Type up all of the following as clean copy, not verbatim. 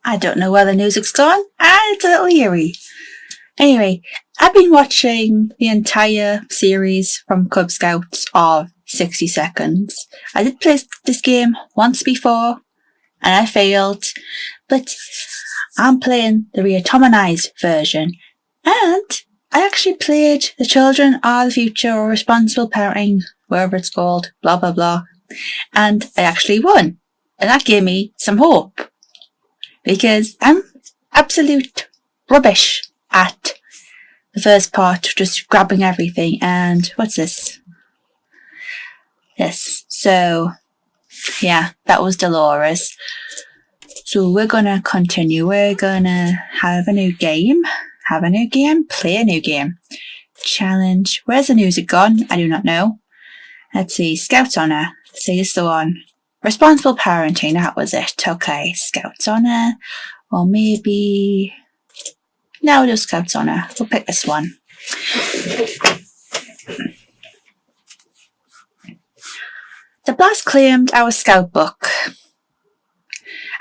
I don't know where the music's gone. It's a little eerie. Anyway, I've been watching the entire series from Cub Scouts of 60 Seconds. I did play this game once before, and I failed, but I'm playing the re-atomized version, and I actually played The Children Are the Future or Responsible Parenting, whatever it's called, blah blah blah, and I actually won, and that gave me some hope, because I'm absolute rubbish at the first part, just grabbing everything. And what's this? Yes, so yeah, that was Dolores. So we're gonna continue. We're gonna have a new game, play a new game. Challenge. Where's the music gone? I do not know. Let's see. Scouts Honor. See, this is the one. Responsible Parenting. That was it. Okay. Scouts Honor. Or maybe... No, we'll do Scouts Honor. We'll pick this one. The blast claimed our scout book,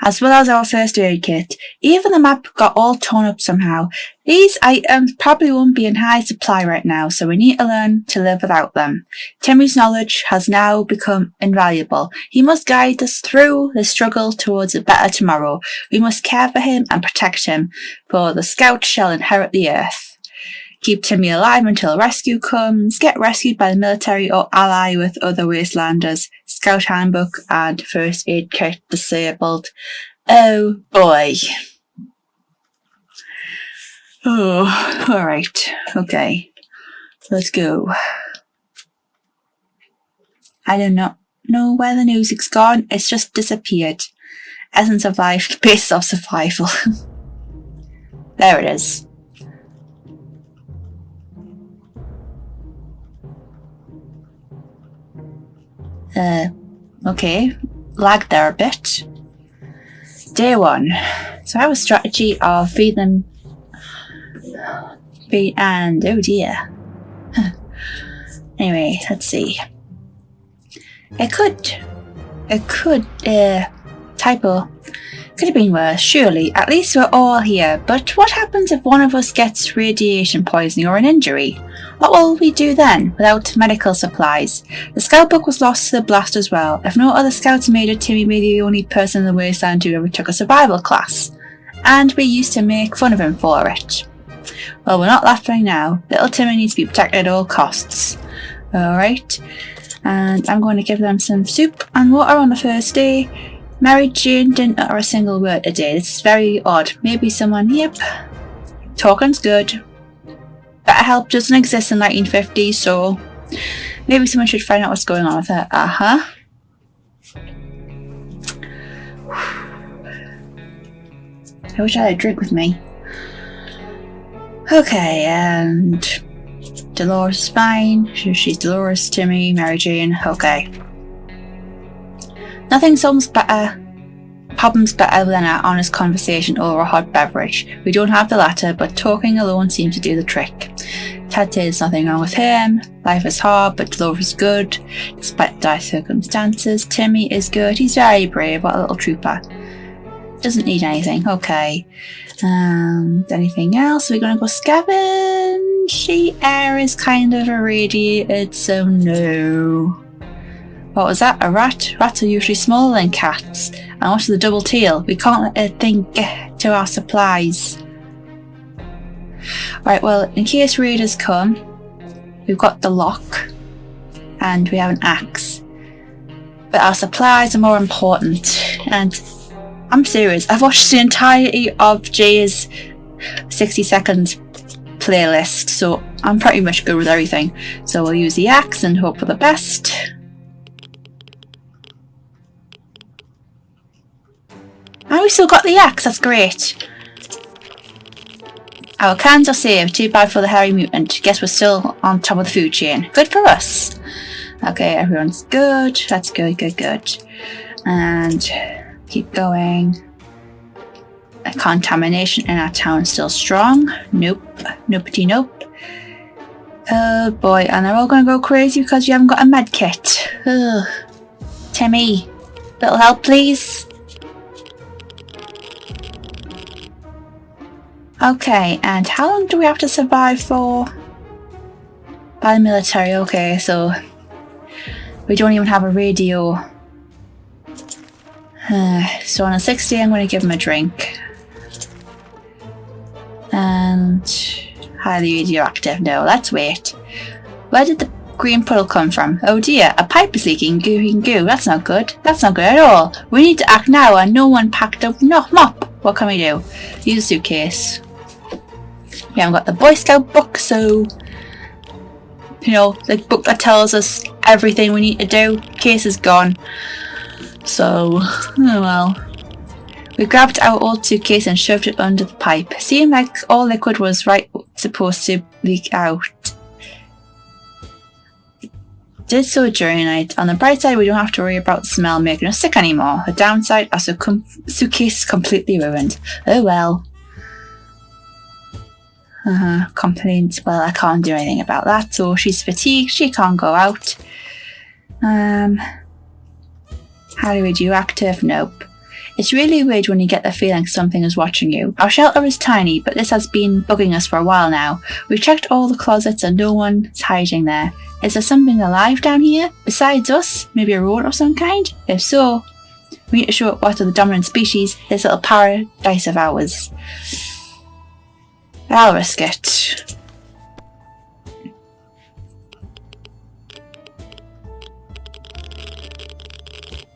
as well as our first aid kit. Even the map got all torn up somehow. These items probably won't be in high supply right now, so we need to learn to live without them. Timmy's knowledge has now become invaluable. He must guide us through the struggle towards a better tomorrow. We must care for him and protect him, for the scouts shall inherit the earth. Keep Timmy alive until rescue comes. Get rescued by the military or ally with other wastelanders. Scout handbook and first aid kit disabled. Oh boy. Oh, alright. Okay. Let's go. I do not know where the music's gone. It's just disappeared. Essence of life, basis of survival. There it is. Okay, lagged there a bit. Day 1. So I have a strategy of feed them, and oh dear. Anyway, let's see. It could, typo. Could have been worse, surely. At least we're all here. But what happens if one of us gets radiation poisoning or an injury? What will we do then, without medical supplies? The scout book was lost to the blast as well. If no other scouts made it, Timmy may be the only person in the wasteland who ever took a survival class. And we used to make fun of him for it. Well, we're not laughing now. Little Timmy needs to be protected at all costs. Alright. And I'm going to give them some soup and water on the first day. Mary Jane didn't utter a single word today. This is very odd. Maybe someone... Yep. Talking's good. BetterHelp doesn't exist in 1950, so maybe someone should find out what's going on with her. I wish I had a drink with me. Okay, and Dolores is fine. She's Dolores, Timmy, Mary Jane. Okay. Nothing solves problems better than an honest conversation over a hot beverage. We don't have the latter, but talking alone seems to do the trick. Ted says there's nothing wrong with him. Life is hard, but Dolores is good, despite dire circumstances. Timmy is good. He's very brave. What a little trooper. Doesn't need anything. Okay. Anything else? We're gonna go scavenge. The air is kind of irradiated, so no. What was that? A rat? Rats are usually smaller than cats. And what's the double tail? We can't let a thing get to our supplies. Right, well, in case raiders come, we've got the lock. And we have an axe. But our supplies are more important. And I'm serious. I've watched the entirety of Jay's 60 Seconds playlist. So I'm pretty much good with everything. So we'll use the axe and hope for the best. And we still got the axe, that's great. Our cans are saved, too bad for the hairy mutant. Guess we're still on top of the food chain. Good for us. Okay, everyone's good. That's good, good, good. And keep going. Contamination in our town still strong. Nope. Nopety nope. Oh boy, and they're all gonna go crazy because you haven't got a med kit. Ugh. Timmy, little help please. Okay, and how long do we have to survive for? By the military, okay, so we don't even have a radio. So on a 6th day, I'm going to give him a drink. And highly radioactive. No, let's wait. Where did the green puddle come from? Oh dear, a pipe is leaking goo. That's not good. That's not good at all. We need to act now, and no one packed a mop. What can we do? Use a suitcase. We haven't got the Boy Scout book, so you know, the book that tells us everything we need to do. Case is gone. So, oh well. We grabbed our old suitcase and shoved it under the pipe. Seemed like all liquid was supposed to leak out. Did so during the night. On the bright side, we don't have to worry about the smell making us sick anymore. The downside, our suitcase is completely ruined. Oh well. Complaints. Well, I can't do anything about that. So she's fatigued. She can't go out. Highly radioactive. Nope. It's really weird when you get the feeling something is watching you. Our shelter is tiny, but this has been bugging us for a while now. We've checked all the closets and no one's hiding there. Is there something alive down here? Besides us? Maybe a rodent of some kind? If so, we need to show it what are the dominant species, this little paradise of ours. I'll risk it.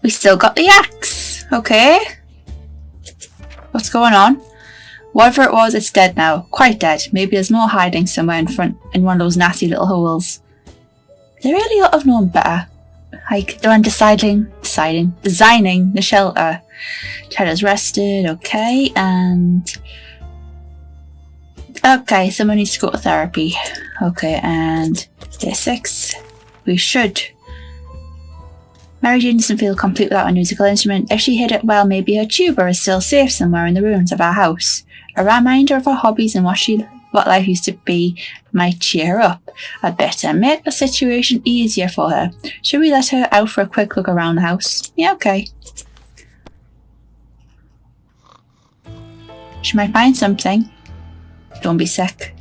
We still got the axe. Okay. What's going on? Whatever it was, it's dead now. Quite dead. Maybe there's more hiding somewhere in front in one of those nasty little holes. They really ought to have known better. Like, they're designing the shelter. Cheddar's rested, okay, and... Okay, someone needs to go to therapy. Okay, and day 6. We should. Mary Jane doesn't feel complete without a musical instrument. If she hid it well, maybe her tuba is still safe somewhere in the ruins of our house. A reminder of her hobbies and what life used to be might cheer her up a bit and make the situation easier for her. Should we let her out for a quick look around the house? Yeah, okay. She might find something. Don't be sick.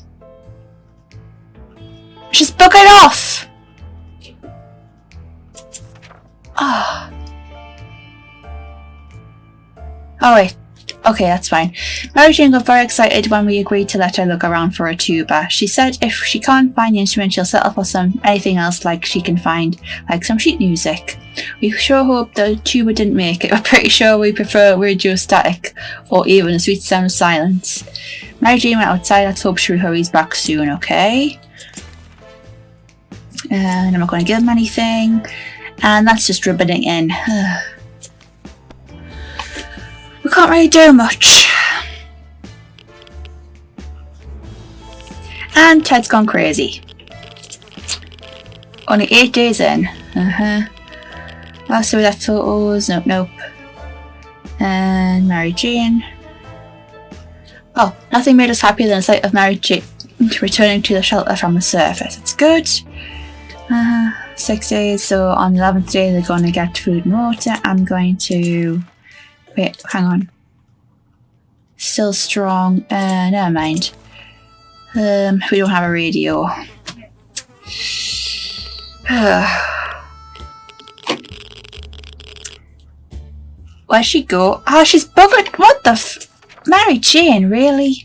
She's buggered off! Oh. Oh wait. Okay, that's fine. Mary Jane got very excited when we agreed to let her look around for a tuba. She said if she can't find the instrument, she'll settle for anything else like she can find, like some sheet music. We sure hope the tuba didn't make it. We're pretty sure we prefer radio static or even the sweet sound of silence. Mary Jane went outside. Let's hope she hurries back soon, okay? And I'm not going to give him anything. And that's just rubbing it in. We can't really do much. And Ted's gone crazy. Only 8 days in. Also, that photos. Nope. And Mary Jane. Oh, nothing made us happier than the sight of Mary Jane returning to the shelter from the surface. It's good. 6 days, so on the 11th day they're going to get food and water. I'm going to... Wait, hang on. Still strong. Never mind. We don't have a radio. Where'd she go? Oh, she's buggered. What the Mary Jane, really?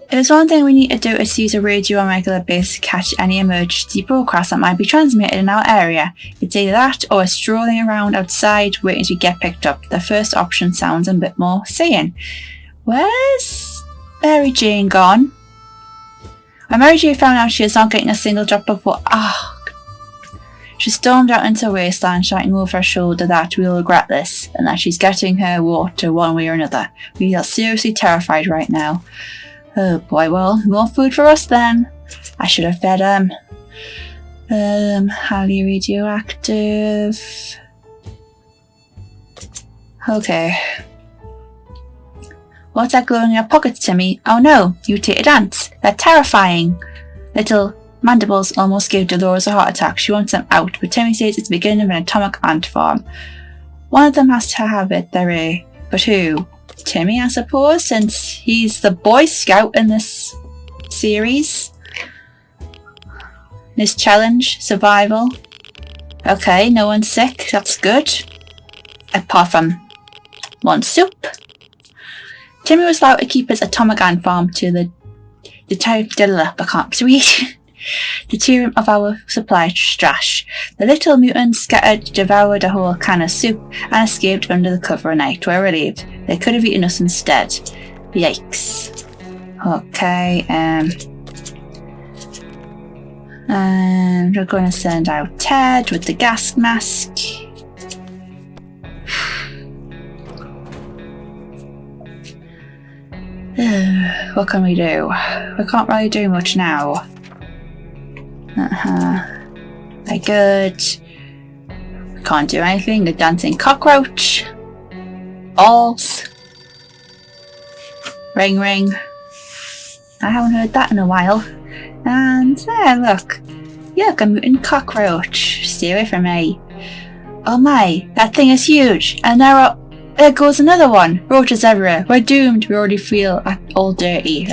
If there's one thing we need to do is use a radio on a regular basis to catch any emergency broadcasts that might be transmitted in our area. It's either that or strolling around outside waiting to get picked up. The first option sounds a bit more sane. Where's Mary Jane gone? When Mary Jane found out she was not getting a single drop of water, she stormed out into the wasteland, shouting over her shoulder that we'll regret this and that she's getting her water one way or another. We are seriously terrified right now. Oh boy, well, more food for us then. I should have fed highly radioactive. Okay. What's that glowing in your pockets, Timmy? Oh no, mutated ants. They're terrifying. Little mandibles almost gave Dolores a heart attack. She wants them out, but Timmy says it's the beginning of an atomic ant farm. One of them has to have it, but who? Timmy, I suppose, since he's the Boy Scout in this series. This challenge, survival. Okay, no one's sick, that's good. Apart from one soup. Timmy was allowed to keep his atomic ant farm to the deuterium of our supply trash. The little mutants scattered, devoured a whole can of soup, and escaped under the cover of night. We're relieved. They could have eaten us instead. Yikes. Okay, and we're going to send out Ted with the gas mask. What can we do? We can't really do much now. They're good. We can't do anything. The dancing cockroach. Balls. Ring ring. I haven't heard that in a while. And there, look. Yuck, a mutant cockroach. Stay away from me. Oh my, that thing is huge. And there goes another one. Roaches everywhere. We're doomed. We already feel all dirty.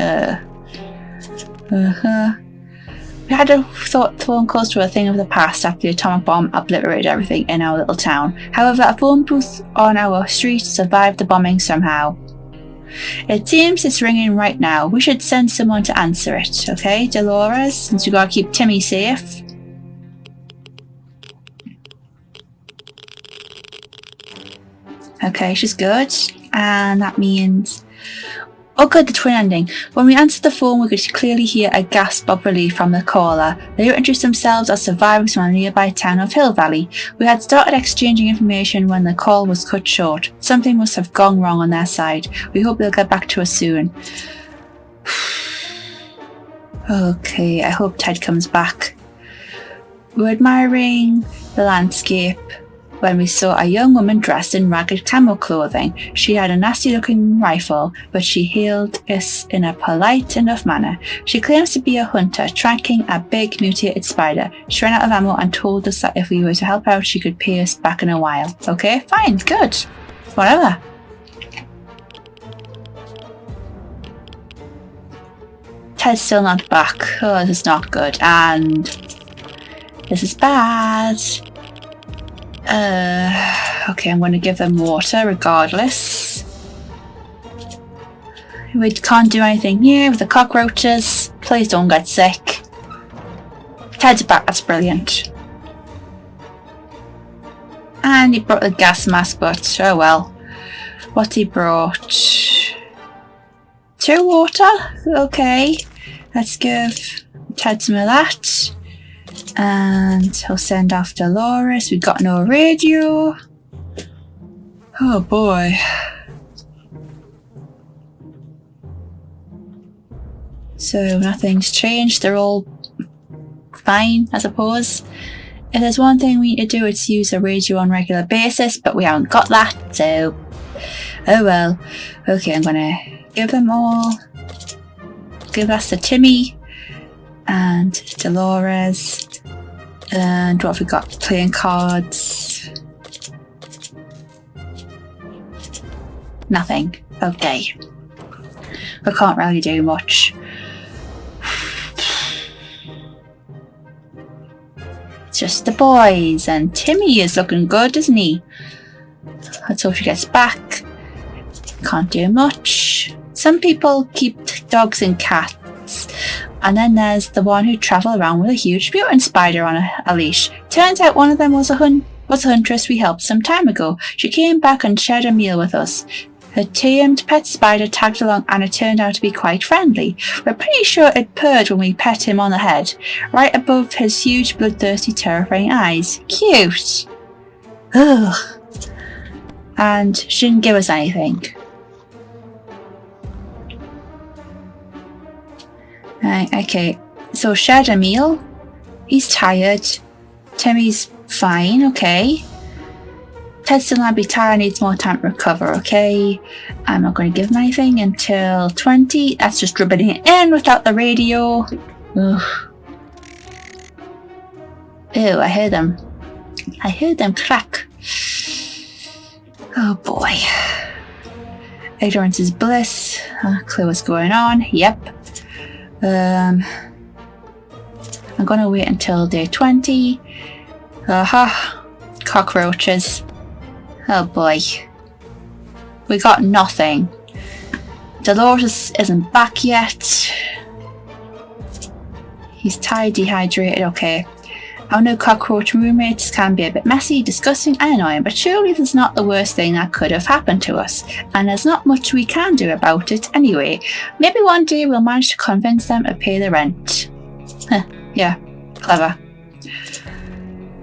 We had a phone close to a thing of the past after the atomic bomb obliterated everything in our little town. However, a phone booth on our street survived the bombing somehow. It seems it's ringing right now. We should send someone to answer it, okay, Dolores? Since we gotta keep Timmy safe. Okay, she's good. And that means... Oh good, the twin ending. When we answered the phone, we could clearly hear a gasp of relief from the caller. They introduced themselves as survivors from a nearby town of Hill Valley. We had started exchanging information when the call was cut short. Something must have gone wrong on their side. We hope they'll get back to us soon. Okay, I hope Ted comes back. We were admiring the landscape when we saw a young woman dressed in ragged camo clothing. She had a nasty-looking rifle, but she hailed us in a polite enough manner. She claims to be a hunter, tracking a big mutated spider. She ran out of ammo and told us that if we were to help out, she could pay us back in a while. Okay, fine, good. Whatever. Ted's still not back. Oh, this is not good. And this is bad. Okay, I'm going to give them water regardless. We can't do anything here with the cockroaches. Please don't get sick. Ted's back, that's brilliant. And he brought the gas mask, but oh well. What he brought? 2 water? Okay. Let's give Ted some of that. And he'll send off Dolores. We got no radio. Oh boy. So nothing's changed. They're all fine, I suppose. If there's one thing we need to do, it's use a radio on a regular basis, but we haven't got that, so oh well. Okay, I'm gonna give them all. Give us to Timmy and Dolores. And what have we got? Playing cards. Nothing. Okay. I can't really do much. It's just the boys, and Timmy is looking good, isn't he? Let's hope she gets back. Can't do much. Some people keep dogs and cats. And then there's the one who travelled around with a huge mutant spider on a leash. Turns out one of them was a huntress we helped some time ago. She came back and shared a meal with us. Her tamed pet spider tagged along and it turned out to be quite friendly. We're pretty sure it purred when we pet him on the head, right above his huge bloodthirsty terrifying eyes. Cute! Ugh. And she didn't give us anything. Okay, so shared a meal. He's tired. Timmy's fine, okay. Ted's still might be tired, needs more time to recover, okay. I'm not going to give him anything until 20. That's just rubbing it in without the radio. Ugh. Ew, I heard them. I heard them crack. Oh boy. Ignorance is bliss. Clue what's going on. Yep. I'm gonna wait until day 20. Cockroaches. Oh boy. We got nothing. Dolores isn't back yet. He's tired, dehydrated, okay. Our new cockroach roommates can be a bit messy, disgusting and annoying, but surely this is not the worst thing that could have happened to us. And there's not much we can do about it anyway. Maybe one day we'll manage to convince them to pay the rent. Yeah, clever.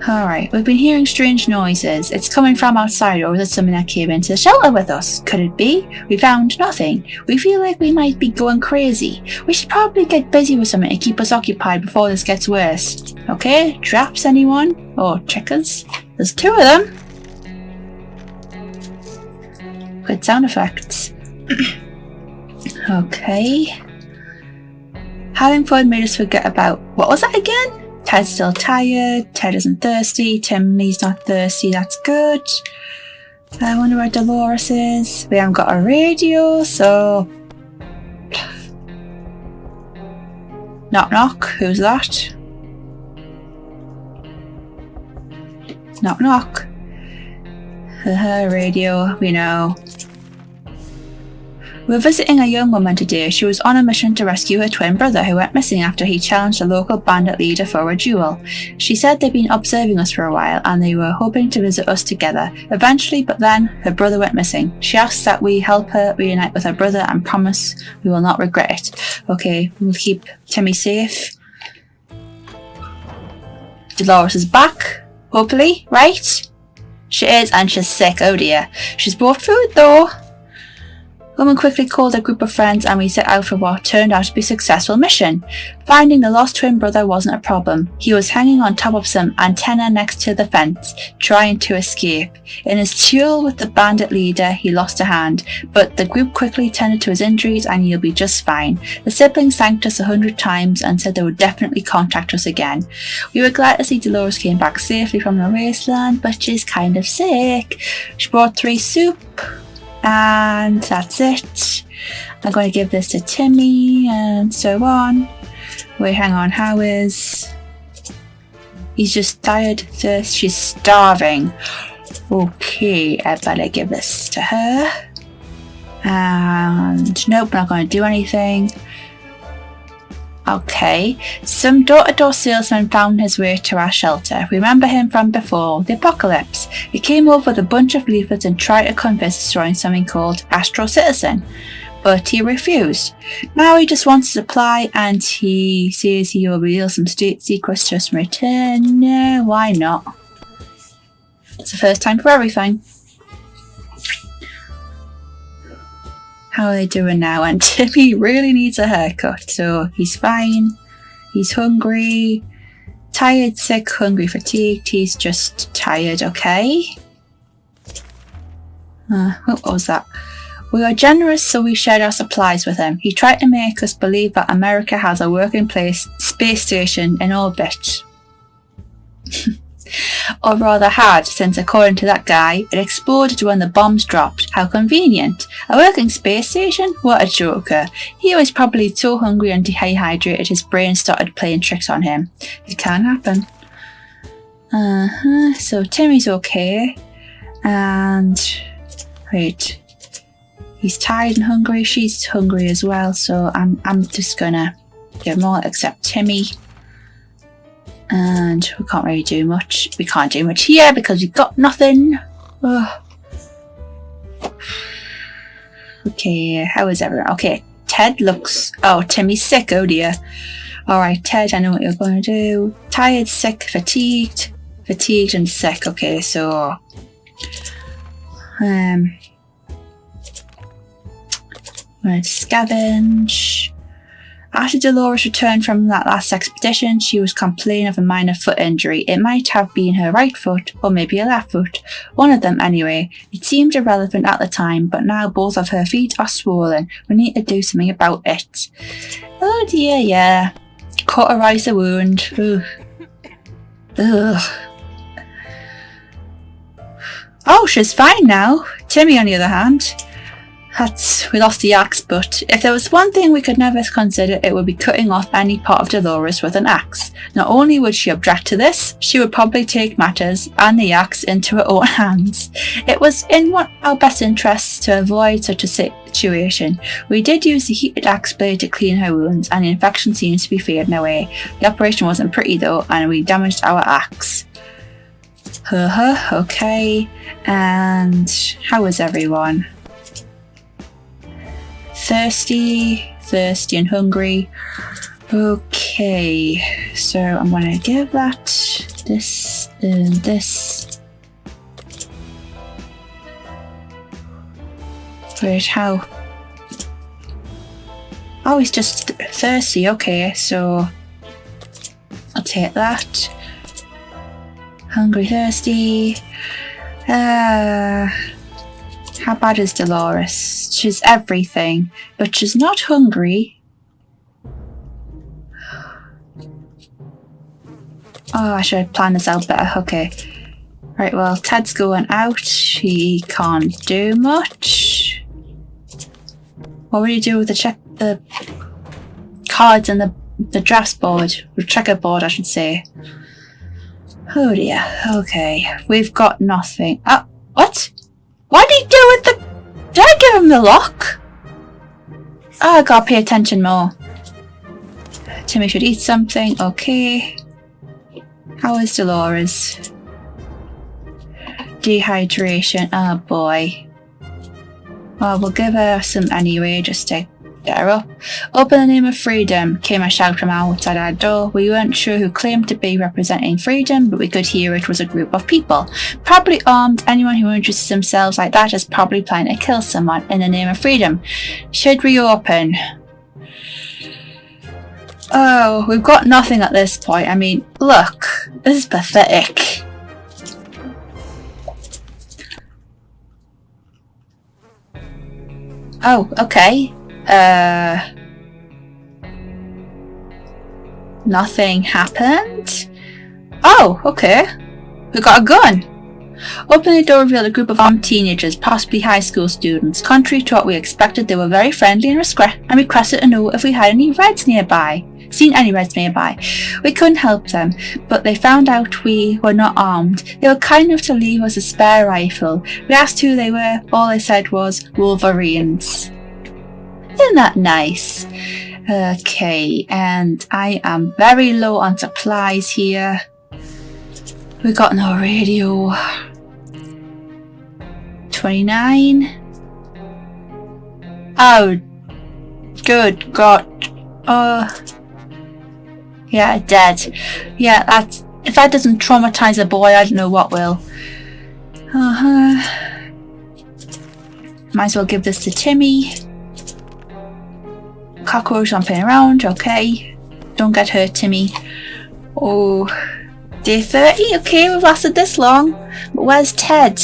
Alright, we've been hearing strange noises. It's coming from outside, or is it something that came into the shelter with us? Could it be? We found nothing. We feel like we might be going crazy. We should probably get busy with something to keep us occupied before this gets worse. Okay, traps anyone? Or checkers? There's 2 of them. Good sound effects. Okay. Having fun made us forget about... What was that again? Ted's still tired, Ted isn't thirsty, Timmy's not thirsty, that's good. I wonder where Dolores is. We haven't got a radio, so... Knock knock, who's that? Knock knock. Radio, we know. We're visiting a young woman today. She was on a mission to rescue her twin brother who went missing after he challenged a local bandit leader for a duel. She said they'd been observing us for a while and they were hoping to visit us together eventually, but then her brother went missing. She asks that we help her reunite with her brother and promise we will not regret it. Okay, we'll keep Timmy safe. Dolores is back, hopefully, right? She is, and she's sick, oh dear. She's brought food though. Woman quickly called a group of friends and we set out for what turned out to be a successful mission. Finding the lost twin brother wasn't a problem. He was hanging on top of some antenna next to the fence, trying to escape. In his duel with the bandit leader, he lost a hand, but the group quickly tended to his injuries and he'll be just fine. The siblings thanked us 100 times and said they would definitely contact us again. We were glad to see Dolores came back safely from the wasteland, but she's kind of sick. She brought 3 soup. And that's it. I'm going to give this to Timmy and so on. Wait, hang on, how is... He's just tired, she's starving. Okay, I better give this to her. And nope, not going to do anything. Okay, some door-to-door salesman found his way to our shelter. Remember him from before, the apocalypse. He came over with a bunch of leaflets and tried to convince us to join something called Astro Citizen, but he refused. Now he just wants to apply and he says he will reveal some state secrets just in return. No, why not? It's the first time for everything. How are they doing now? And Timmy really needs a haircut, so he's fine. He's hungry, tired, sick, hungry, fatigued. He's just tired, okay? What was that? We are generous, so we shared our supplies with him. He tried to make us believe that America has a working space station in orbit. Or rather had, since according to that guy, it exploded when the bombs dropped. How convenient. A working space station? What a joker. He was probably so hungry and dehydrated his brain started playing tricks on him. It can happen. So Timmy's okay. And... wait. He's tired and hungry. She's hungry as well, so I'm just gonna give them all except Timmy. And we can't really do much. We can't do much here because we've got nothing. Ugh. Okay, how is everyone? Okay, Ted looks... oh, Timmy's sick, oh dear. Alright, Ted, I know what you're going to do. Tired, sick, fatigued. Fatigued and sick. Okay, so... I'm going to scavenge. After Dolores returned from that last expedition, she was complaining of a minor foot injury. It might have been her right foot, or maybe her left foot. One of them anyway. It seemed irrelevant at the time, but now both of her feet are swollen. We need to do something about it. Oh dear, yeah. Cauterize the wound. Ugh. Ugh. Oh, she's fine now. Timmy, on the other hand. We lost the axe, but if there was one thing we could never consider, it would be cutting off any part of Dolores with an axe. Not only would she object to this, she would probably take matters and the axe into her own hands. It was in our best interests to avoid such a situation. We did use the heated axe blade to clean her wounds, and the infection seems to be fading away. The operation wasn't pretty though, and we damaged our axe. Okay. And how is everyone? Thirsty and hungry. Okay, so I'm gonna give that this and this. Wait, how? Oh, he's just thirsty. Okay, so I'll take that. Hungry, thirsty. How bad is Dolores? She's everything, but she's not hungry. Oh, I should have planned this out better. Okay. Right, well, Ted's going out. He can't do much. What will you do with the cards and the drafts board? The checkerboard, I should say. Oh dear. Okay. We've got nothing. Oh, what? What did he do with the... Did I give him the lock? Oh, I gotta pay attention more. Timmy should eat something. Okay. How is Dolores? Dehydration. Oh boy. Well, we'll give her some anyway, just to get her up. Up in the name of freedom, came a shout from outside our door. We weren't sure who claimed to be representing freedom, but we could hear it was a group of people. Probably armed. Anyone who introduces themselves like that is probably planning to kill someone in the name of freedom. Should we open? Oh, we've got nothing at this point. I mean, look, this is pathetic. Oh, okay. Nothing happened? Oh, okay. We got a gun. Opening the door revealed a group of armed teenagers, possibly high school students. Contrary to what we expected, they were very friendly and requested to know if we had any Reds nearby. Seen any Reds nearby. We couldn't help them, but they found out we were not armed. They were kind enough to leave us a spare rifle. We asked who they were. All they said was Wolverines. Isn't that nice? Okay, and I am very low on supplies here. We got no radio. 29. Oh, good God. Yeah, dead. Yeah, that's... If that doesn't traumatize a boy, I don't know what will. Might as well give this to Timmy. Cockroach jumping around, okay. Don't get hurt, Timmy. Oh, day 30? Okay, we've lasted this long. But where's Ted?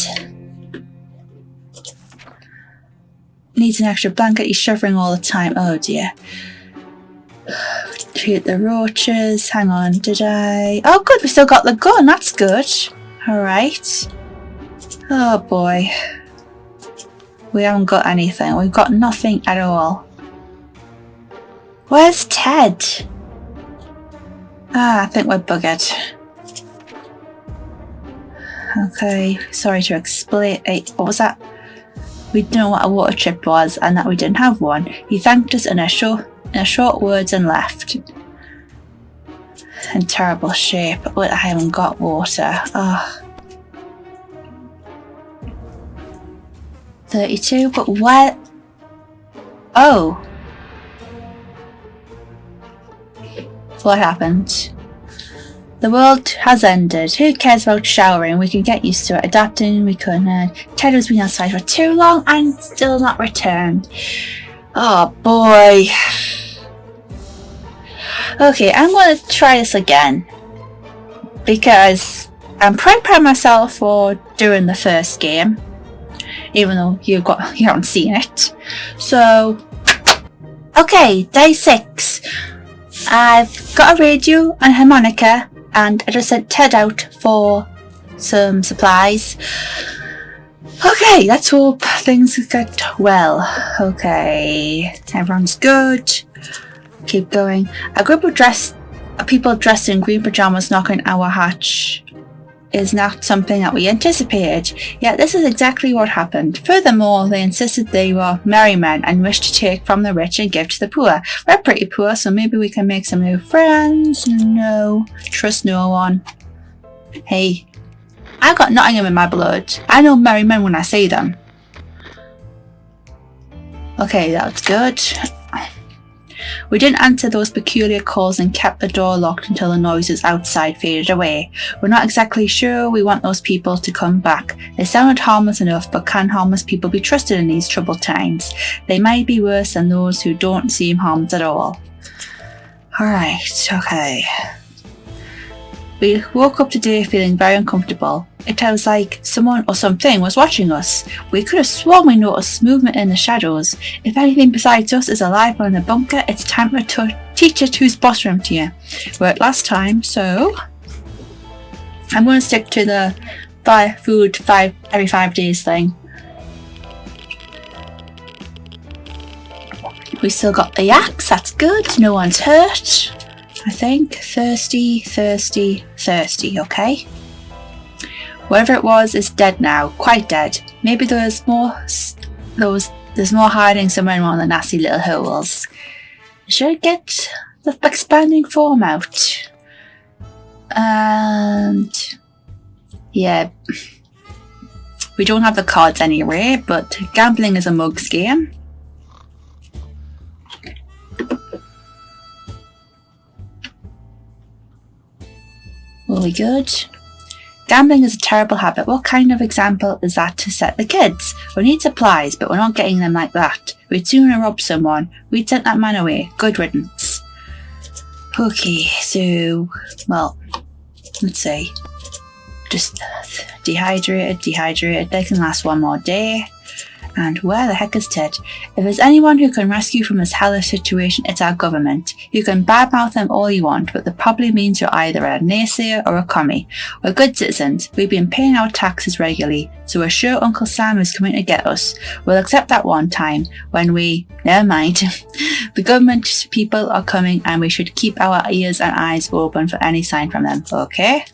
Needs an extra blanket, he's shivering all the time. Oh dear. Treat the roaches. Hang on, did I... Oh good, we still got the gun, that's good. Alright. Oh boy. We haven't got anything, we've got nothing at all. Where's Ted? I think we're buggered. Okay, sorry to explain. Hey, what was that? We didn't know what a water chip was and that we didn't have one. He thanked us in a short words and left. In terrible shape, but I haven't got water. 32, but where? Oh. What happened? The world has ended. Who cares about showering? We can get used to it. Adapting, we couldn't. Ted has been outside for too long and still not returned. Oh boy. Okay, I'm going to try this again. Because I'm pretty proud of myself for doing the first game. Even though you haven't seen it. So, okay, day 6. I've got a radio and harmonica, and I just sent Ted out for some supplies. Okay, let's hope things get well. Okay, everyone's good. Keep going. A group of people dressed in green pajamas knocking our hatch is not something that we anticipated, yet this is exactly what happened. Furthermore, they insisted they were merry men and wished to take from the rich and give to the poor. We're pretty poor, so maybe we can make some new friends. No, trust no one. Hey, I've got Nottingham in my blood. I know merry men when I see them. Okay, that's good. We didn't answer those peculiar calls and kept the door locked until the noises outside faded away. We're not exactly sure we want those people to come back. They sounded harmless enough, but can harmless people be trusted in these troubled times? They might be worse than those who don't seem harmless at all. Alright, okay. We woke up today feeling very uncomfortable. It was like someone or something was watching us. We could have sworn we noticed movement in the shadows. If anything besides us is alive in the bunker, it's time to teach it who's boss room to you. Worked last time, so I'm going to stick to the food every 5 days thing. We still got the yaks, that's good. No one's hurt. I think thirsty, okay? Whatever it was is dead now, quite dead. Maybe there's more hiding somewhere in one of the nasty little holes. Should get the expanding form out. And yeah, we don't have the cards anyway, but gambling is a mug's game. Really good. Gambling is a terrible habit. What kind of example is that to set the kids? We need supplies, but we're not getting them like that. We'd sooner rob someone. We'd sent that man away. Good riddance. Okay, so, well, let's see. Just dehydrated. They can last one more day. And where the heck is Ted? If there's anyone who can rescue from this hellish situation, it's our government. You can badmouth them all you want, but that probably means you're either a naysayer or a commie. We're good citizens. We've been paying our taxes regularly, so we're sure Uncle Sam is coming to get us. We'll accept that one time when never mind. The government people are coming and we should keep our ears and eyes open for any sign from them, okay?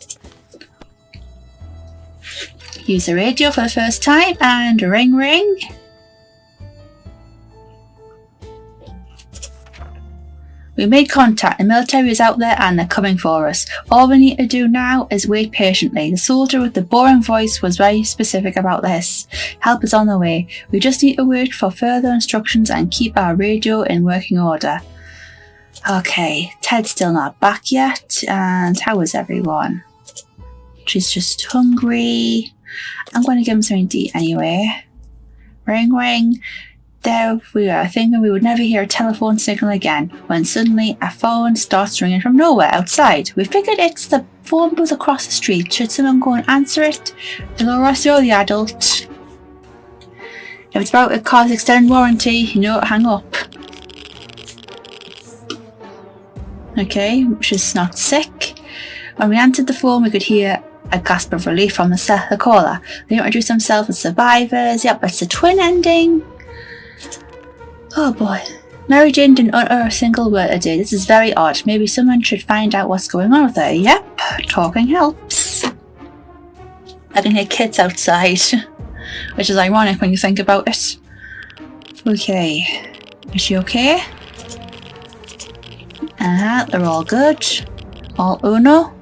Use the radio for the first time and ring ring. We made contact. The military is out there and they're coming for us. All we need to do now is wait patiently. The soldier with the boring voice was very specific about this. Help is on the way. We just need to wait for further instructions and keep our radio in working order. Okay, Ted's still not back yet. And how is everyone? She's just hungry. I'm going to give him something to eat anyway. Ring ring. There we are, thinking we would never hear a telephone signal again, when suddenly a phone starts ringing from nowhere outside. We figured it's the phone booth across the street. Should someone go and answer it? Dolores, you're the adult. If it's about a car's extended warranty, you know, hang up. Okay, she's not sick. When we answered the phone, we could hear a gasp of relief from the caller. They introduced themselves as survivors. Yep, it's a twin ending. Oh boy. Mary Jane didn't utter a single word today. This is very odd. Maybe someone should find out what's going on with her. Yep, talking helps. I can hear kids outside, which is ironic when you think about it. Okay. Is she okay? They're all good. All uno.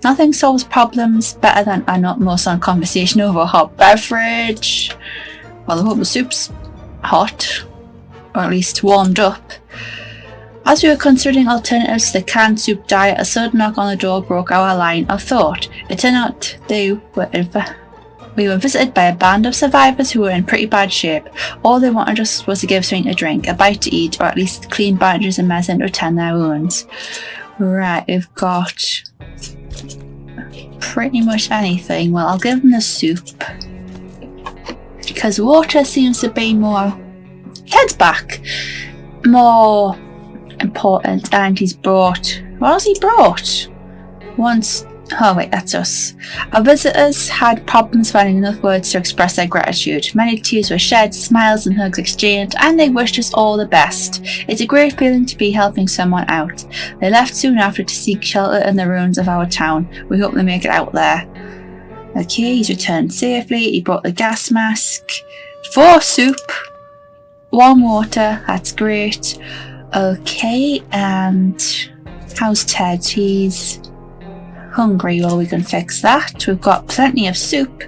Nothing solves problems better than a not more on conversation over a hot beverage. Well, I hope the soup's hot, or at least warmed up. As we were considering alternatives to the canned soup diet, a sudden knock on the door broke our line of thought. It turned out we were visited by a band of survivors who were in pretty bad shape. All they wanted us was to give something to drink, a bite to eat, or at least clean bandages and medicine to attend their wounds. Right, we've got pretty much anything. Well, I'll give them the soup, because water seems to be more... Ted's back! More important, and he's brought... What has he brought? Once Oh wait, that's us. Our visitors had problems finding enough words to express their gratitude. Many tears were shed, smiles and hugs exchanged, and they wished us all the best. It's a great feeling to be helping someone out. They left soon after to seek shelter in the ruins of our town. We hope they make it out there. Okay, he's returned safely. He brought the gas mask. 4 soup. 1 water. That's great. Okay, and how's Ted? He's hungry. Well, we can fix that. We've got plenty of soup.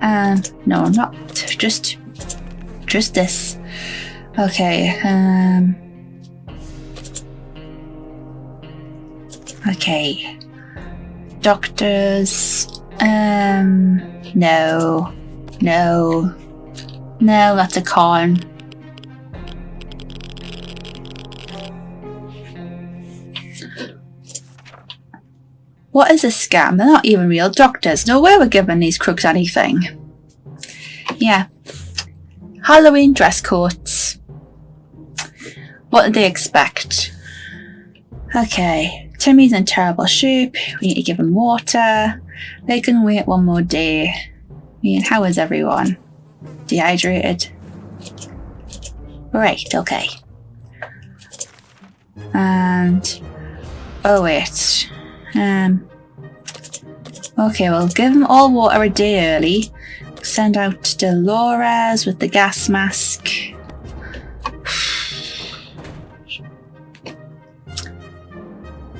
No, not just this. Okay. Okay. Doctors. No, that's a con. What is a scam? They're not even real doctors. No way we're giving these crooks anything. Yeah. Halloween dress coats. What did they expect? Okay. Timmy's in terrible shape. We need to give him water. They can wait 1 more day. How is everyone? Dehydrated? Right, okay. And... oh wait. Okay, we'll give them all water a day early. Send out Dolores with the gas mask.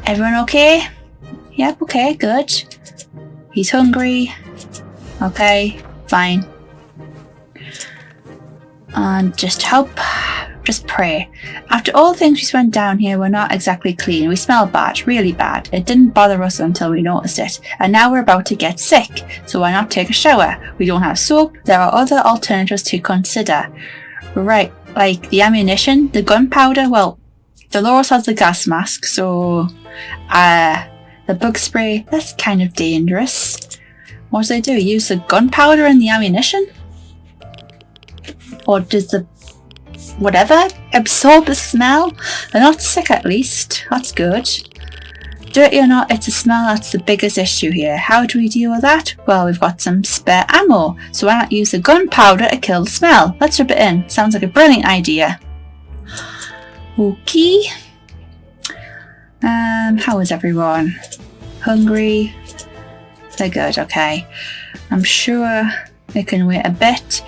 Everyone okay? Yep, okay, good. He's hungry. Okay, fine. And just hope, just pray. After all the things we spent down here, we're not exactly clean. We smell bad, really bad. It didn't bother us until we noticed it. And now we're about to get sick, so why not take a shower? We don't have soap. There are other alternatives to consider. Right, like the ammunition, the gunpowder. Well, Dolores has the gas mask, so the bug spray, that's kind of dangerous. What do they do? Use the gunpowder and the ammunition? Or does the whatever absorb the smell? They're not sick at least. That's good. Dirty or not, it's a smell that's the biggest issue here. How do we deal with that? Well, we've got some spare ammo, so why not use the gunpowder to kill the smell? Let's rub it in. Sounds like a brilliant idea. Okay. How is everyone? Hungry? They're good, okay. I'm sure they can wait a bit.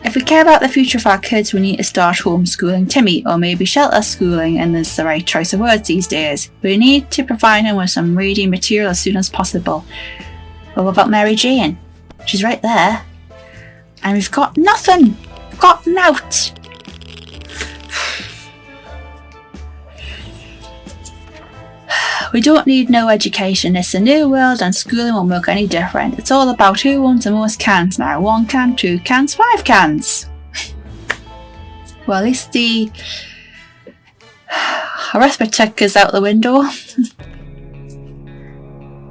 If we care about the future of our kids, we need to start homeschooling Timmy, or maybe shelter schooling, and there's the right choice of words these days. We need to provide him with some reading material as soon as possible. But what about Mary Jane? She's right there. And we've got nothing! We've got nought! We don't need no education. It's a new world and schooling won't work any different. It's all about who owns the most cans now. 1 can, 2 cans, 5 cans. Well, at least the arithmetic is out the window.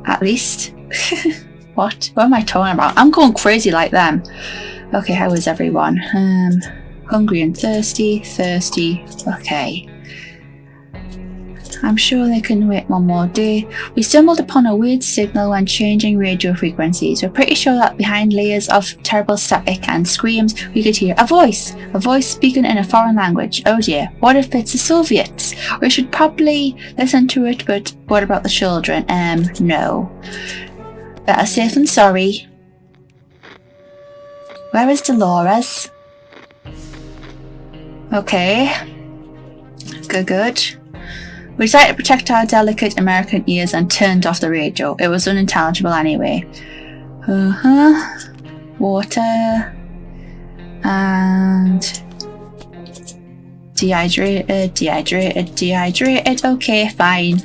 At least. What am I talking about? I'm going crazy like them. Okay, how is everyone? Hungry and thirsty. Okay. I'm sure they can wait 1 more day. We stumbled upon a weird signal when changing radio frequencies. We're pretty sure that behind layers of terrible static and screams, we could hear a voice speaking in a foreign language. Oh dear, what if it's the Soviets? We should probably listen to it, but what about the children? No. Better safe than sorry. Where is Dolores? Okay. Good. We decided to protect our delicate American ears and turned off the radio. It was unintelligible anyway. Water. And... dehydrated. Okay, fine.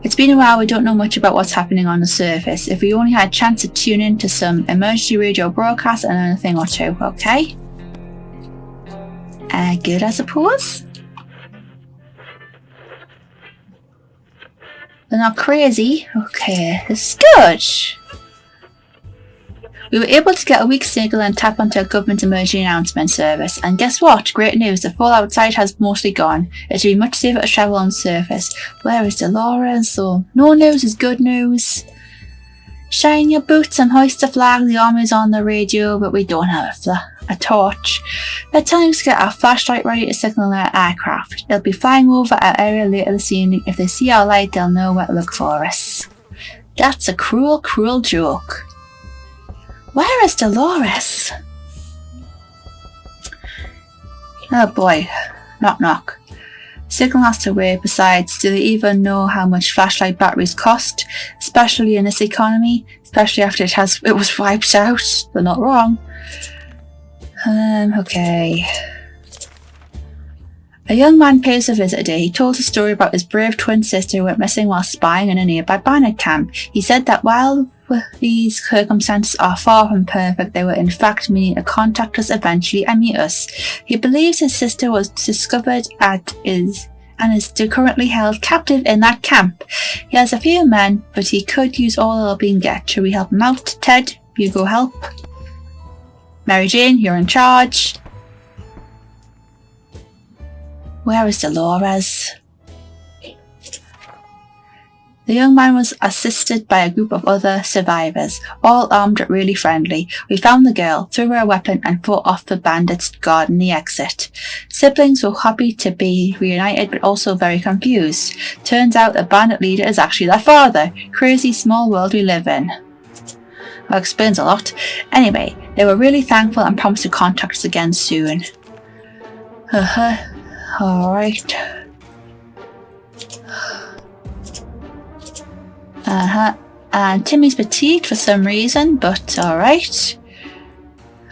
It's been a while, we don't know much about what's happening on the surface. If we only had a chance to tune in to some emergency radio broadcasts and learn a thing or two, okay? Good, I suppose. They're not crazy. Okay, this is good. We were able to get a weak signal and tap onto a government emergency announcement service. And guess what? Great news, the fallout outside has mostly gone. It'll be much safer to travel on the surface. Where is Dolores? So, no news is good news. Shine your boots and hoist the flag. The army's on the radio, but we don't have a torch. They're telling us to get our flashlight ready to signal our aircraft. It'll be flying over our area later this evening. If they see our light, they'll know where to look for us. That's a cruel, cruel joke. Where is Dolores? Oh boy. Knock knock. Signal has to wait. Besides, do they even know how much flashlight batteries cost? Especially in this economy? Especially after it was wiped out. They're not wrong. Okay. A young man pays a visit today. He told a story about his brave twin sister who went missing while spying in a nearby bandit camp. He said that while these circumstances are far from perfect, they were in fact meaning to contact us eventually and meet us. He believes his sister was discovered and is currently held captive in that camp. He has a few men, but he could use all the help he can get. Should we help him out? Ted, you go help. Mary Jane, you're in charge. Where is Dolores? The young man was assisted by a group of other survivors, all armed but really friendly. We found the girl, threw her a weapon and fought off the bandits guarding the exit. Siblings were happy to be reunited but also very confused. Turns out the bandit leader is actually their father. Crazy small world we live in. Well, explains a lot. Anyway, they were really thankful and promised to contact us again soon. Alright. And Timmy's fatigued for some reason, but alright.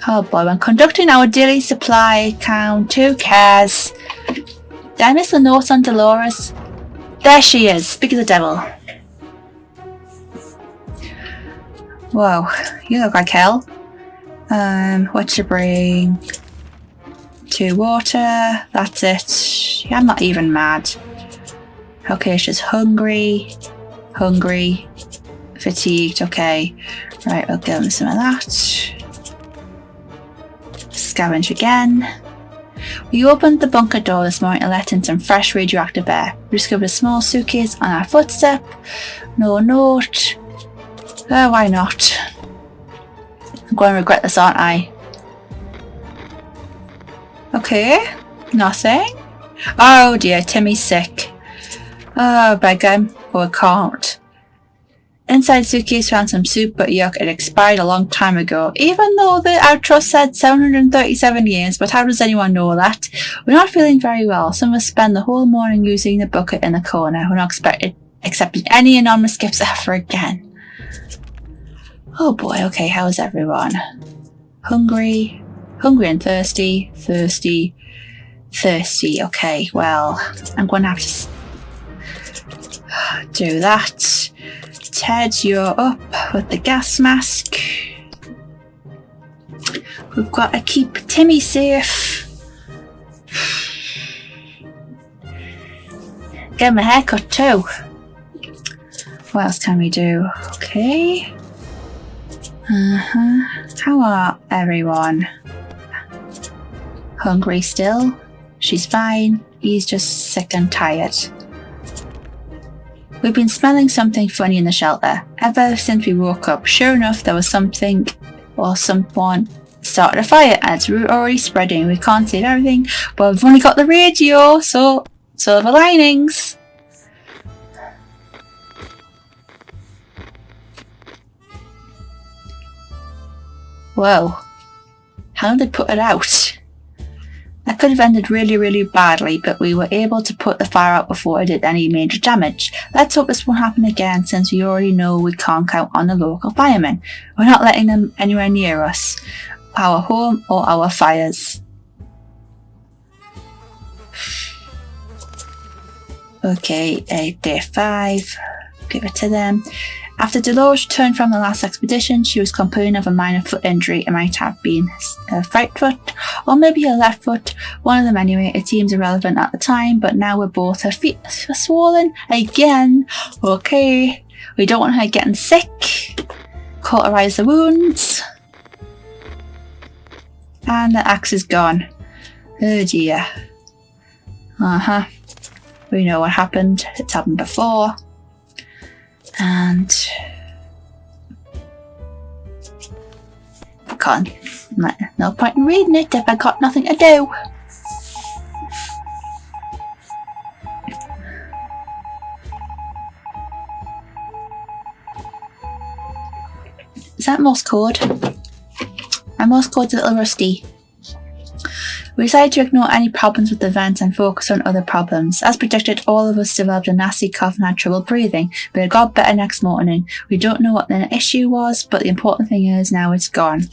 Oh boy, when conducting our daily supply count, who cares? Did I miss the notes on Dolores? There she is, speak of the devil. Whoa, you look like hell. What to bring? 2 water, that's it. Yeah, I'm not even mad. Okay, she's hungry, fatigued, okay. Right, we'll give him some of that. Scavenge again. We opened the bunker door this morning and let in some fresh radioactive air. We discovered a small suitcase on our footstep. No note. Why not? I'm going to regret this, aren't I? Okay, nothing. Oh dear, Timmy's sick. Oh, beg him. Oh, I can't. Inside suitcase found some soup, but yuck, it expired a long time ago. Even though the outro said 737 years, but how does anyone know that? We're not feeling very well. Some of us spend the whole morning using the bucket in the corner. We're not accepting any anonymous gifts ever again. Oh boy, okay, how's everyone? Hungry and thirsty, okay, well, I'm going to have to do that. Ted, you're up with the gas mask. We've got to keep Timmy safe. Get him a haircut too. What else can we do? Okay. How are everyone? Hungry still? She's fine. He's just sick and tired. We've been smelling something funny in the shelter ever since we woke up. Sure enough, there was something or someone started a fire and it's already spreading. We can't save everything, but we've only got the radio, so silver linings. Whoa. How did they put it out? That could have ended really, really badly, but we were able to put the fire out before it did any major damage. Let's hope this won't happen again, since we already know we can't count on the local firemen. We're not letting them anywhere near us, our home or our fires. Okay, day 5. Give it to them. After Dolores returned from the last expedition, she was complaining of a minor foot injury. It might have been a right foot, or maybe a left foot. One of them anyway. It seems irrelevant at the time, but now we're both her feet are swollen again. Okay, we don't want her getting sick. Cauterize the wounds. And the axe is gone. Oh dear. We know what happened. It's happened before. And I can't. No point in reading it if I got nothing to do. Is that Morse code? My Morse code's a little rusty. We decided to ignore any problems with the vents and focus on other problems. As predicted, all of us developed a nasty cough and had trouble breathing, but it got better next morning. We don't know what the issue was, but the important thing is now it's gone.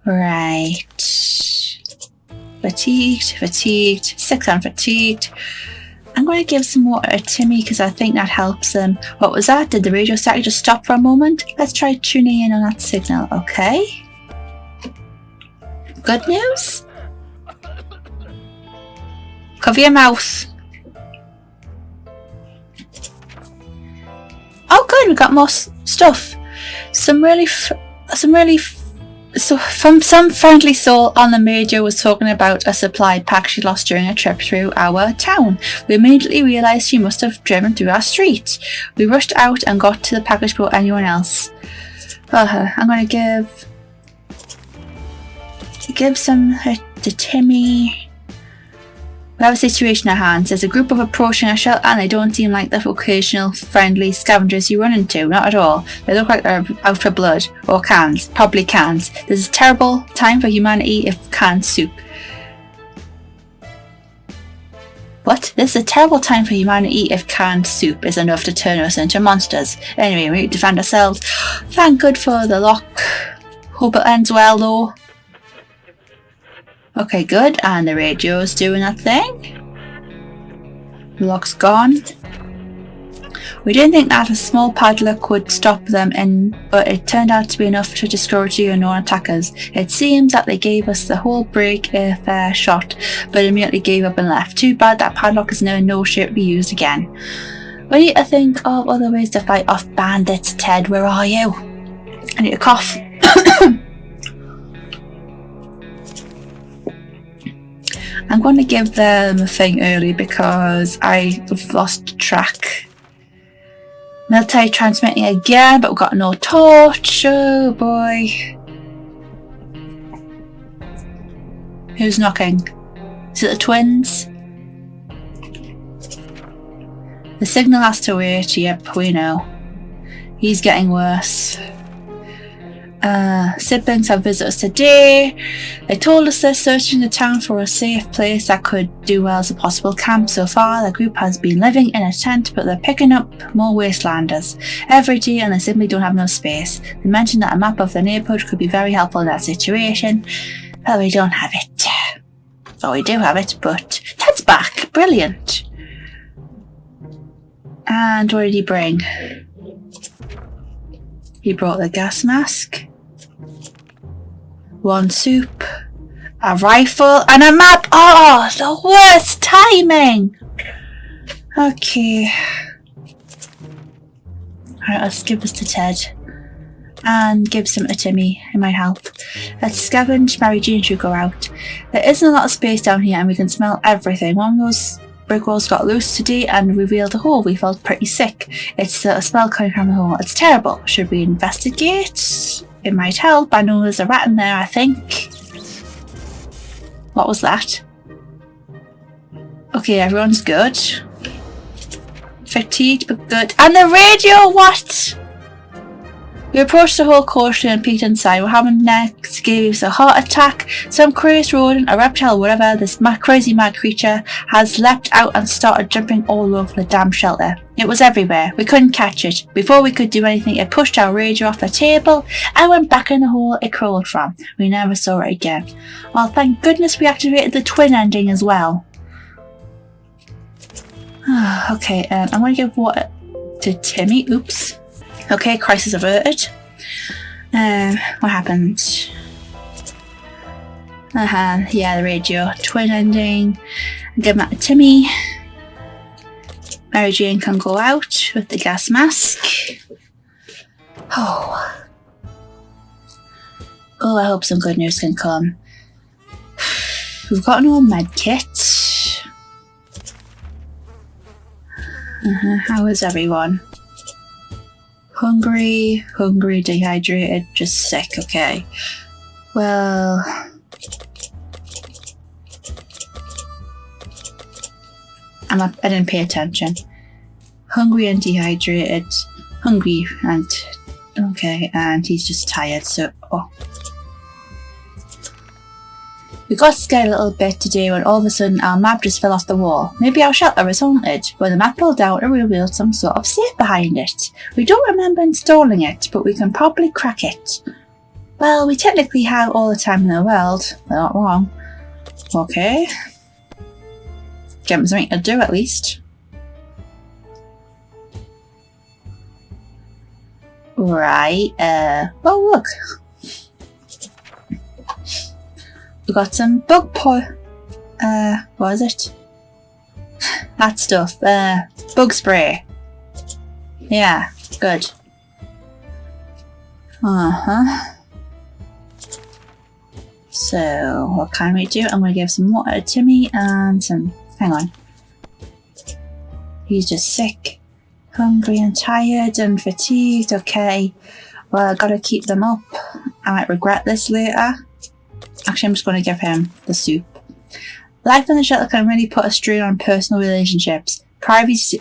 Right. Fatigued, 6 and fatigued. I'm going to give some water to Timmy because I think that helps him. What was that? Did the radio static just stop for a moment? Let's try tuning in on that signal, okay? Good news? Cover your mouth. Oh good, we got more stuff. Some friendly soul on the radio was talking about a supply pack she lost during a trip through our town. We immediately realised she must have driven through our street. We rushed out and got to the package before anyone else. I'm going to give some to Timmy. We have a situation at hand. There's a group of approaching a shelter and they don't seem like the occasional friendly scavengers you run into. Not at all. They look like they're out for blood. Or cans. Probably cans. This is a terrible time for humanity if canned soup. What? This is a terrible time for humanity if canned soup is enough to turn us into monsters. Anyway, we need to defend ourselves. Thank good for the lock. Hope it ends well though. Okay, good, and the radio's doing that thing. The lock's gone. We didn't think that a small padlock would stop them, but it turned out to be enough to discourage the unknown attackers. It seems that they gave us the whole break a fair shot, but immediately gave up and left. Too bad that padlock is now in no shape to be used again. We need to think of other ways to fight off bandits. Ted, where are you? I need a cough. I'm going to give them a thing early because I've lost track. Military transmitting again, but we've got no torch. Oh boy. Who's knocking? Is it the twins? The signal has to wait. Yep, we know. He's getting worse. Siblings have visitors today. They told us they're searching the town for a safe place that could do well as a possible camp. So far, the group has been living in a tent, but they're picking up more wastelanders every day and they simply don't have no space. They mentioned that a map of the neighbourhood could be very helpful in that situation, but we don't have it. Oh, we do have it, but Ted's back. Brilliant. And what did he bring? He brought the gas mask, 1 soup, a rifle, and a map. Oh, the worst timing. Okay. Alright, let's give this to Ted. And give some to Timmy. It might help. Let's scavenge. Mary Jane should go out. There isn't a lot of space down here and we can smell everything. One of those brick walls got loose today and revealed a hole. We felt pretty sick. It's a smell coming from the hole. It's terrible. Should we investigate? It might help. I know there's a rat in there, I think. What was that? Okay, everyone's good. Fatigued but good. And the radio, what? We approached the hole cautiously and peeked inside. What happened next gave us a heart attack. Some crazed rodent, a reptile, whatever, this crazy mad creature has leapt out and started jumping all over the damn shelter. It was everywhere. We couldn't catch it. Before we could do anything, it pushed our radio off the table and went back in the hole it crawled from. We never saw it again. Well, thank goodness we activated the twin ending as well. Okay, I'm going to give water to Timmy. Oops. Okay, crisis averted. What happened? Yeah, the radio. Twin ending. Give that to Timmy. Mary Jane can go out with the gas mask. Oh, I hope some good news can come. We've got no med kit. How is everyone? Hungry, dehydrated, just sick, okay. Well... I didn't pay attention. Hungry and dehydrated. Hungry and... Okay, and he's just tired, so... Oh. We got scared a little bit today when all of a sudden our map just fell off the wall. Maybe our shelter is haunted. When the map pulled out, it revealed some sort of safe behind it. We don't remember installing it, but we can probably crack it. Well, we technically have all the time in the world. They're not wrong. Okay. Give them something to do at least. Right, well look. We got some bug what is it? That stuff, bug spray. Yeah, good. So, what can we do? I'm gonna give some water to Timmy and some, hang on. He's just sick, hungry and tired and fatigued, okay. Well, I gotta keep them up. I might regret this later. Actually, I'm just going to give him the soup. Life in the shelter can really put a strain on personal relationships. Privacy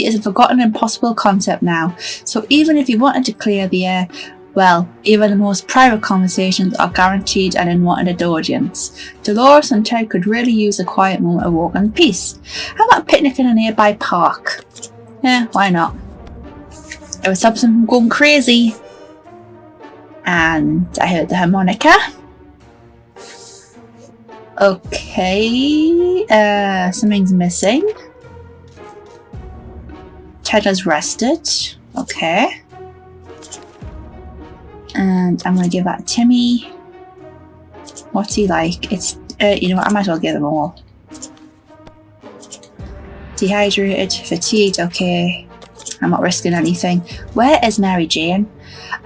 is a forgotten impossible concept now. So even if you wanted to clear the air, well, even the most private conversations are guaranteed an unwanted audience. Dolores and Ted could really use a quiet moment of walk in peace. How about a picnic in a nearby park? Yeah, why not? It would stop them from going crazy. And I heard the harmonica. Okay, something's missing. Ted has rested. Okay. And I'm gonna give that to Timmy. What's he like? It's, you know what, I might as well give them all. Dehydrated, fatigued, okay. I'm not risking anything. Where is Mary Jane?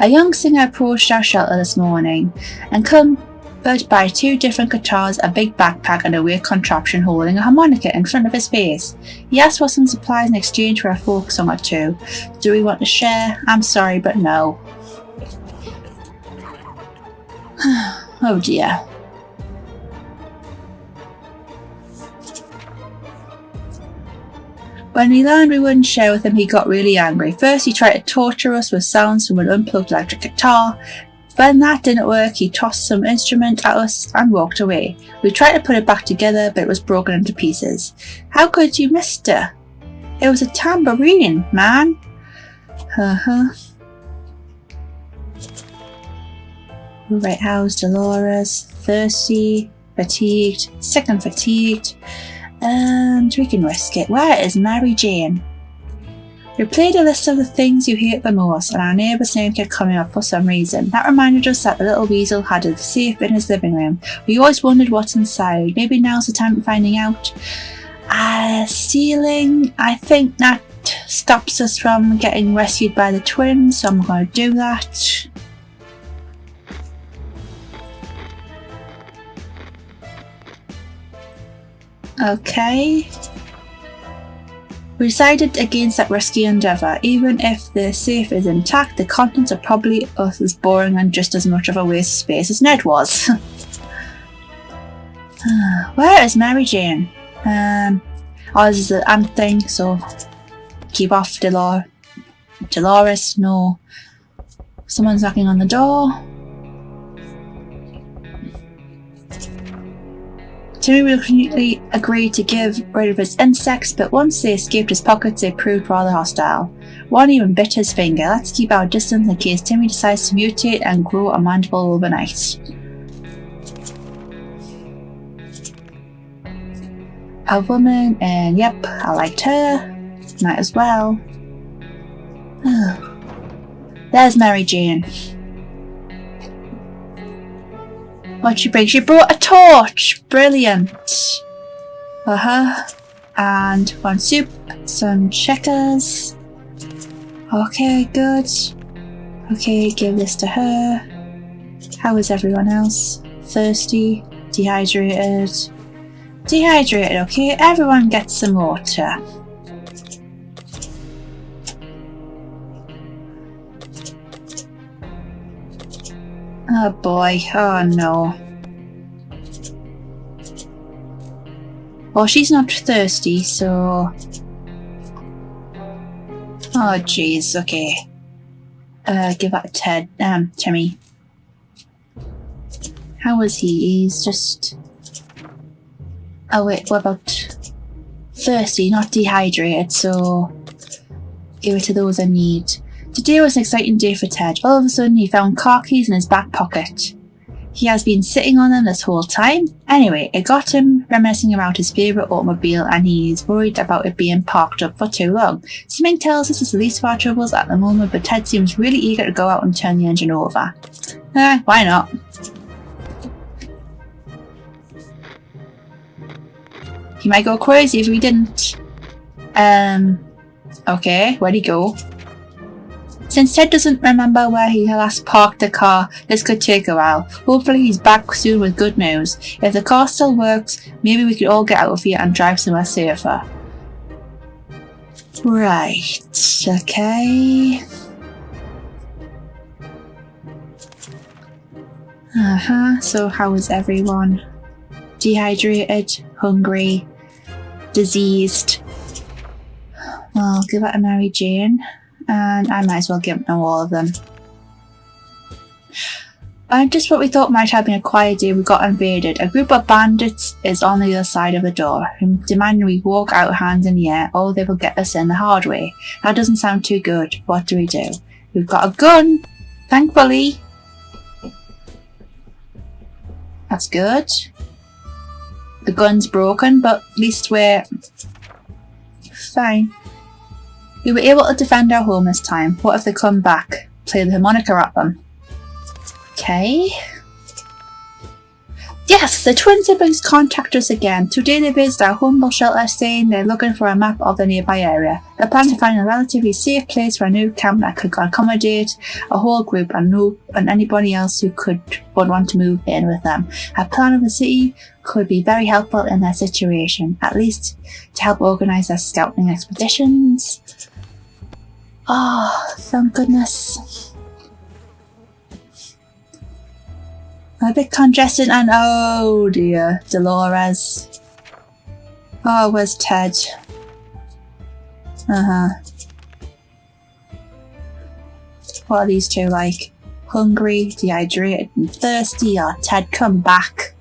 A young singer approached our shelter this morning and covered by 2 different guitars, a big backpack and a weird contraption holding a harmonica in front of his face. He asked for some supplies in exchange for a folk song or 2. Do we want to share? I'm sorry, but no. Oh dear. When he learned we wouldn't share with him, he got really angry. First, he tried to torture us with sounds from an unplugged electric guitar. When that didn't work, he tossed some instrument at us and walked away. We tried to put it back together, but it was broken into pieces. How could you, mister? It was a tambourine, man. Right, how's Dolores? Thirsty, fatigued, sick and fatigued. And we can risk it. Where is Mary Jane? We played a list of the things you hate the most, and our neighbour's name kept coming up for some reason. That reminded us that the little weasel had a safe in his living room. We always wondered what's inside. Maybe now's the time for finding out. Stealing. I think that stops us from getting rescued by the twins, so I'm going to do that. Okay. We decided against that risky endeavour. Even if the safe is intact, the contents are probably as boring and just as much of a waste of space as Ned was. Where is Mary Jane? Oh, this is the ant thing, so keep off Dolores, no. Someone's knocking on the door. Timmy reluctantly agreed to give rid of his insects, but once they escaped his pockets, they proved rather hostile. One even bit his finger. Let's keep our distance in case Timmy decides to mutate and grow a mandible overnight. A woman, and yep, I liked her. Might as well. There's Mary Jane. What'd she bring? She brought a torch! Brilliant! And 1 soup, some checkers. Okay, good. Okay, give this to her. How is everyone else? Thirsty? Dehydrated. Dehydrated, okay? Everyone gets some water. Oh boy, oh no. Well, she's not thirsty, so... Oh jeez, okay. Give that to Timmy. How is he? He's just... Oh wait, what about... Thirsty, not dehydrated, so... Give it to those in need. Today was an exciting day for Ted. All of a sudden he found car keys in his back pocket. He has been sitting on them this whole time. Anyway, it got him reminiscing about his favourite automobile and he's worried about it being parked up for too long. Something tells us it's the least of our troubles at the moment, but Ted seems really eager to go out and turn the engine over. Why not? He might go crazy if we didn't. Okay, where'd he go? Since Ted doesn't remember where he last parked the car, this could take a while. Hopefully he's back soon with good news. If the car still works, maybe we could all get out of here and drive somewhere safer. Right, okay. So how is everyone? Dehydrated, hungry, diseased. Well, give it to Mary Jane. And I might as well give them all of them. Just what we thought might have been a quiet day, we got invaded. A group of bandits is on the other side of the door, demanding we walk out hands in the air or they will get us in the hard way. That doesn't sound too good. What do we do? We've got a gun, thankfully. That's good. The gun's broken, but at least we're fine. We were able to defend our home this time. What if they come back? Play the harmonica at them. Okay. Yes! The twin siblings contact us again. Today they visit our humble shelter saying they're looking for a map of the nearby area. They plan to find a relatively safe place for a new camp that could accommodate a whole group and anybody else who would want to move in with them. A plan of the city could be very helpful in their situation, at least to help organise their scouting expeditions. Oh, thank goodness. I'm a bit congested and oh dear, Dolores. Oh, where's Ted? What are these two like? Hungry, dehydrated and thirsty? Oh, Ted, come back.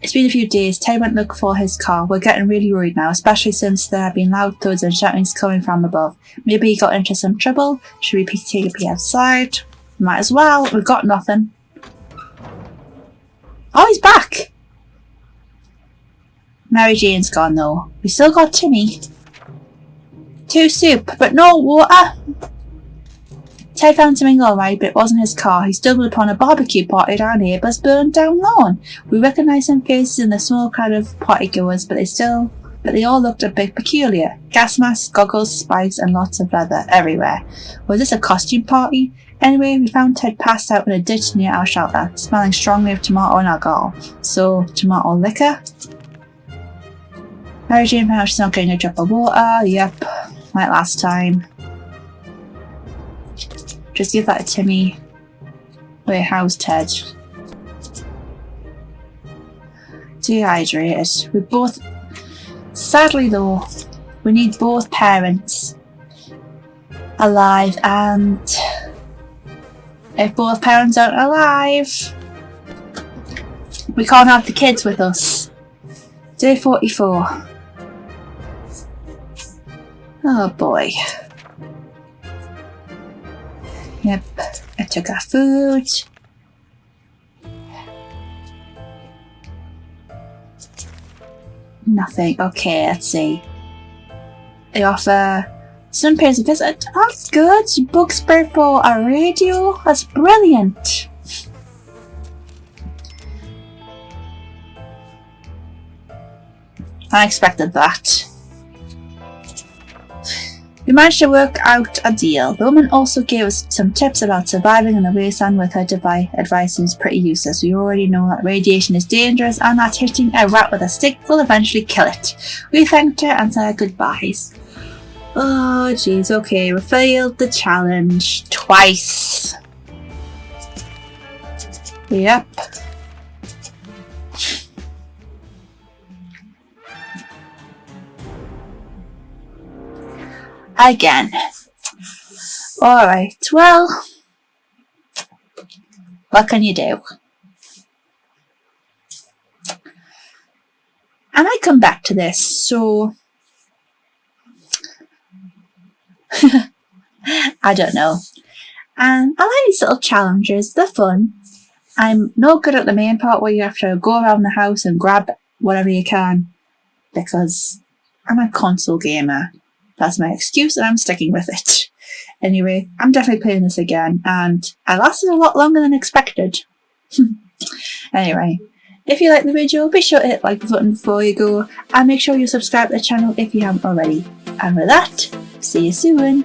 It's been a few days. Ted went to look for his car. We're getting really worried now, especially since there have been loud thuds and shoutings coming from above. Maybe he got into some trouble. Should we take a peek outside? Might as well. We've got nothing. Oh, he's back! Mary Jane's gone though. We still got Timmy. 2 soup, but no water. Ted found something alright, but it wasn't his car. He stumbled upon a barbecue party at our neighbour's burned down lawn. We recognised some faces in the small crowd of partygoers, but they all looked a bit peculiar. Gas masks, goggles, spikes, and lots of leather everywhere. Was this a costume party? Anyway, we found Ted passed out in a ditch near our shelter, smelling strongly of tomato and alcohol. So, tomato liquor? Mary Jane found out she's not getting a drop of water. Yep, like last time. Just give that to Timmy. Wait, how's Ted? Dehydrated. We both... Sadly though, we need both parents alive, and if both parents aren't alive, we can't have the kids with us. Day 44. Oh boy. Yep, I took our food. Nothing. Okay, let's see. They offer some pays a visit. That's good. Bug spray for a radio. That's brilliant. I expected that. We managed to work out a deal. The woman also gave us some tips about surviving in the wasteland with her advice seems pretty useless. We already know that radiation is dangerous and that hitting a rat with a stick will eventually kill it. We thanked her and said goodbyes. Oh jeez, okay, we failed the challenge twice. Yep. Again. Alright, well, what can you do? I might come back to this, so I don't know. And I like these little challenges, they're fun. I'm no good at the main part where you have to go around the house and grab whatever you can, because I'm a console gamer. That's my excuse and I'm sticking with it. Anyway, I'm definitely playing this again, and I lasted a lot longer than expected. Anyway, if you like the video, be sure to hit the like button before you go, and make sure you subscribe to the channel if you haven't already. And with that, see you soon.